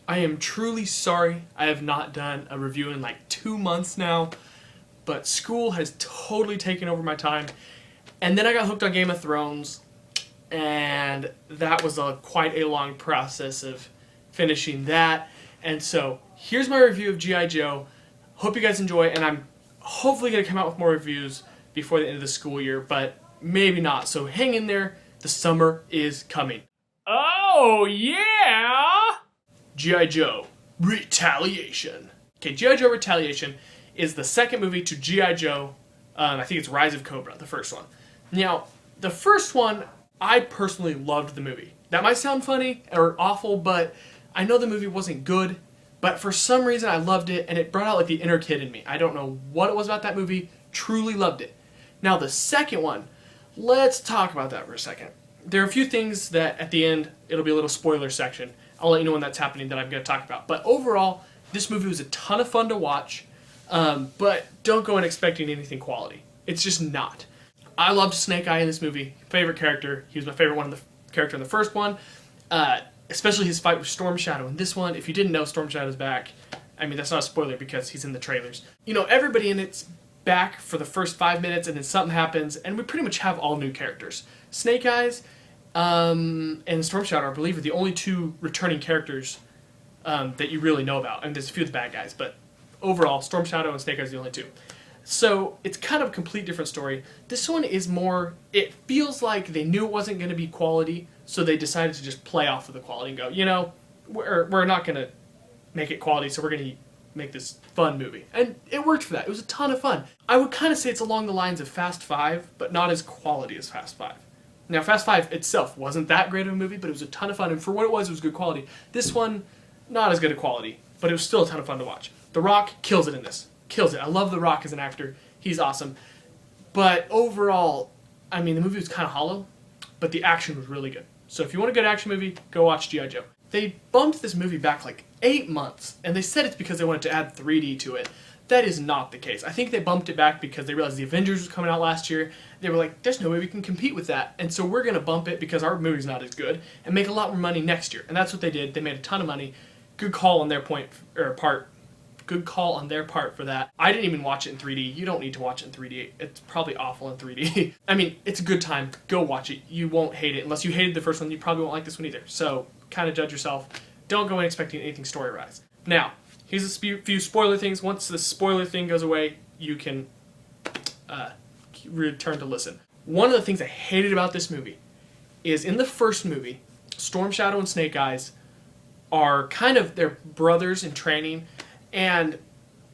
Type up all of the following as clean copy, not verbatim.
I am truly sorry I have not done a review in like 2 months now, but school has totally taken over my time. And then I got hooked on Game of Thrones, and that was quite a long process of finishing that. And so here's my review of G.I. Joe. Hope you guys enjoy, and I'm hopefully going to come out with more reviews before the end of the school year, but maybe not. So hang in there. The summer is coming. Oh, yeah! G.I. Joe Retaliation. Okay, G.I. Joe Retaliation is the second movie to G.I. Joe. I think it's Rise of Cobra, the first one. Now, the first one, I personally loved the movie. That might sound funny or awful, but I know the movie wasn't good, but for some reason I loved it, and it brought out like the inner kid in me. I don't know what it was about that movie, truly loved it. Now, the second one, let's talk about that for a second. There are a few things that at the end, it'll be a little spoiler section. I'll let you know when that's happening that I'm going to talk about. But overall, this movie was a ton of fun to watch, but don't go in expecting anything quality. It's just not. I loved Snake Eye in this movie. Favorite character. He was my favorite character in the first one, especially his fight with Storm Shadow. In this one, if you didn't know Storm Shadow's back, I mean, that's not a spoiler because he's in the trailers. You know, everybody in it's back for the first 5 minutes, and then something happens, and we pretty much have all new characters. Snake Eyes and Storm Shadow, I believe, are the only two returning characters that you really know about. And there's a few of the bad guys, but overall, Storm Shadow and Snake Eyes are the only two. So it's kind of a complete different story. This one is more, it feels like they knew it wasn't going to be quality, so they decided to just play off of the quality and go, you know, we're not going to make it quality, so we're going to make this fun movie. And it worked for that. It was a ton of fun. I would kind of say it's along the lines of Fast 5, but not as quality as Fast 5. Now, Fast 5 itself wasn't that great of a movie, but it was a ton of fun, and for what it was good quality. This one, not as good a quality, but it was still a ton of fun to watch. The Rock kills it in this. Kills it. I love The Rock as an actor. He's awesome. But overall, I mean, the movie was kind of hollow, but the action was really good. So if you want a good action movie, go watch G.I. Joe. They bumped this movie back like 8 months, and they said it's because they wanted to add 3D to it. That is not the case. I think they bumped it back because they realized the Avengers was coming out last year. They were like, there's no way we can compete with that, and so we're going to bump it because our movie's not as good and make a lot more money next year. And that's what they did. They made a ton of money. Good call on their part. Good call on their part for that. I didn't even watch it in 3D. You don't need to watch it in 3D. It's probably awful in 3D. I mean, it's a good time. Go watch it. You won't hate it. Unless you hated the first one, you probably won't like this one either. So kind of judge yourself. Don't go in expecting anything story-wise. Now, here's a few spoiler things. Once the spoiler thing goes away, you can return to listen. One of the things I hated about this movie is in the first movie, Storm Shadow and Snake Eyes are kind of their brothers in training, and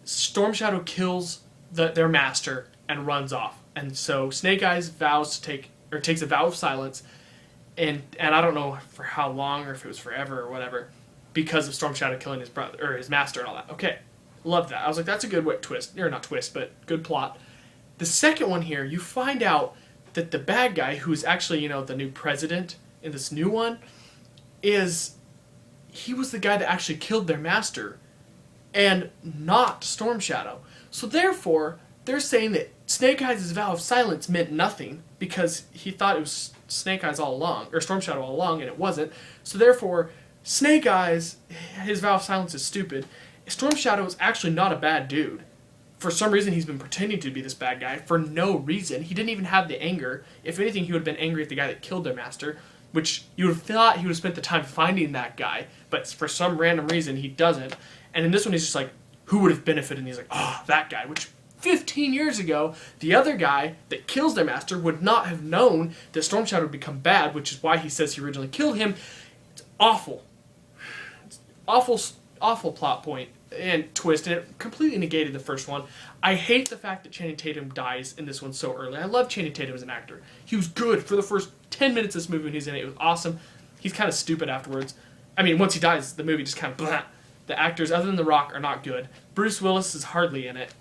Storm Shadow kills their master and runs off. And so Snake Eyes takes a vow of silence, and I don't know for how long or if it was forever or whatever, because of Storm Shadow killing his brother or his master and all that. Okay, love that. I was like, that's a good twist, or not twist, but good plot. The second one here, you find out that the bad guy, who's actually, you know, the new president in this new one, he was the guy that actually killed their master, and not Storm Shadow. So therefore, they're saying that Snake Eyes' vow of silence meant nothing because he thought it was Snake Eyes all along, or Storm Shadow all along, and it wasn't. So therefore, Snake Eyes, his vow of silence is stupid. Storm Shadow is actually not a bad dude. For some reason, he's been pretending to be this bad guy for no reason. He didn't even have the anger. If anything, he would have been angry at the guy that killed their master, which you would have thought he would have spent the time finding that guy, but for some random reason, he doesn't. And in this one, he's just like, who would have benefited? And he's like, oh, that guy, which 15 years ago, the other guy that kills their master would not have known that Storm Shadow would become bad, which is why he says he originally killed him. It's awful. It's awful plot point and twist, and it completely negated the first one. I hate the fact that Channing Tatum dies in this one so early. I love Channing Tatum as an actor. He was good for the first 10 minutes of this movie when he's in it. It was awesome. He's kind of stupid afterwards. I mean, once he dies, the movie just kind of blah. The actors, other than The Rock, are not good. Bruce Willis is hardly in it.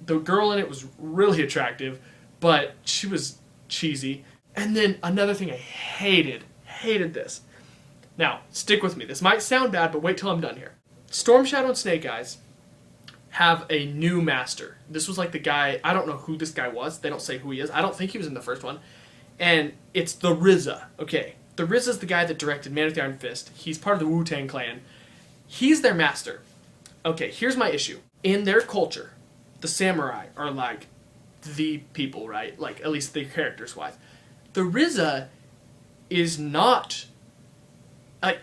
The girl in it was really attractive, but she was cheesy. And then another thing I hated this. Now, stick with me. This might sound bad, but wait till I'm done here. Storm Shadow and Snake Eyes have a new master. This was like the guy, I don't know who this guy was. They don't say who he is. I don't think he was in the first one. And it's the RZA. Okay, the RZA's the guy that directed Man with the Iron Fist. He's part of the Wu-Tang Clan. He's their master. Okay, here's my issue. In their culture, the samurai are like the people, right? Like, at least the characters-wise. The RZA is not...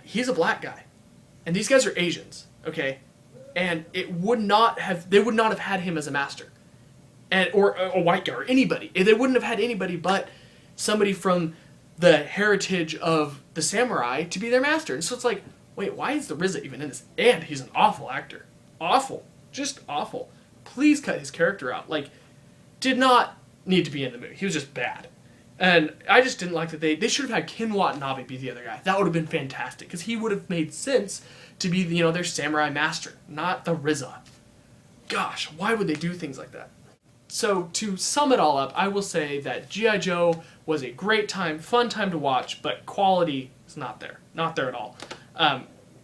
he's a black guy. And these guys are Asians, okay? And they would not have had him as a master. Or a white guy, or anybody. They wouldn't have had anybody but somebody from the heritage of the samurai to be their master. And so it's like, wait, why is the RZA even in this? And he's an awful actor. Awful. Just awful. Please cut his character out. Like, did not need to be in the movie. He was just bad. And I just didn't like that they should have had Ken Watanabe be the other guy. That would have been fantastic, because he would have made sense to be, their samurai master, not the RZA. Gosh, why would they do things like that? So, to sum it all up, I will say that G.I. Joe was a great time, fun time to watch, but quality is not there. Not there at all.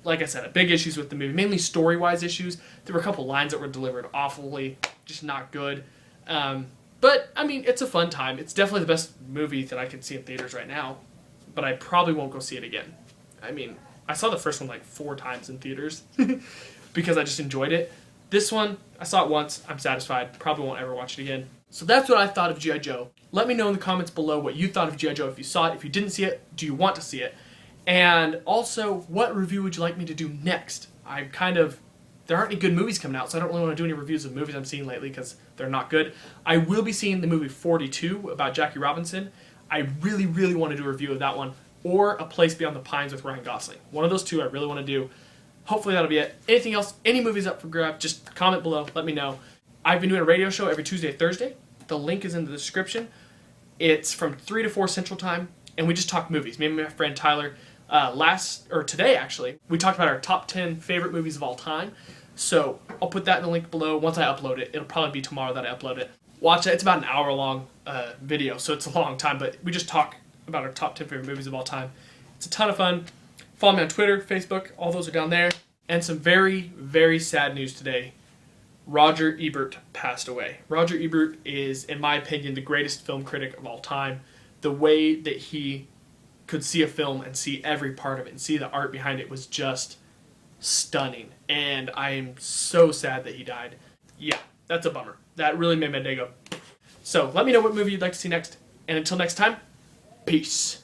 Like I said, big issues with the movie, mainly story-wise issues. There were a couple lines that were delivered awfully, just not good. But, I mean, it's a fun time. It's definitely the best movie that I can see in theaters right now, but I probably won't go see it again. I mean, I saw the first one like 4 times in theaters because I just enjoyed it. This one, I saw it once. I'm satisfied. Probably won't ever watch it again. So that's what I thought of G.I. Joe. Let me know in the comments below what you thought of G.I. Joe if you saw it. If you didn't see it, do you want to see it? And also, what review would you like me to do next? There aren't any good movies coming out, so I don't really want to do any reviews of movies I'm seeing lately because they're not good. I will be seeing the movie 42 about Jackie Robinson. I really, really want to do a review of that one, or A Place Beyond the Pines with Ryan Gosling. One of those two I really want to do. Hopefully that'll be it. Anything else, any movies up for grab, just comment below, let me know. I've been doing a radio show every Tuesday and Thursday. The link is in the description. It's from 3 to 4 Central Time, and we just talk movies. Me and my friend Tyler, today actually, we talked about our top 10 favorite movies of all time. So I'll put that in the link below. Once I upload it, it'll probably be tomorrow that I upload it. Watch it. It's about an hour long video, so it's a long time, but we just talk about our top 10 favorite movies of all time. It's a ton of fun. Follow me on Twitter, Facebook, all those are down there. And some very, very sad news today. Roger Ebert passed away. Roger Ebert is, in my opinion, the greatest film critic of all time. The way that he could see a film and see every part of it and see the art behind it was just stunning. And I am so sad that he died. Yeah, that's a bummer. That really made my day go. So let me know what movie you'd like to see next. And until next time, peace.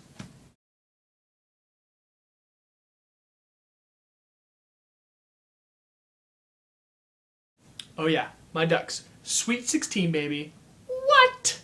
Oh yeah, my ducks. Sweet 16, baby. What?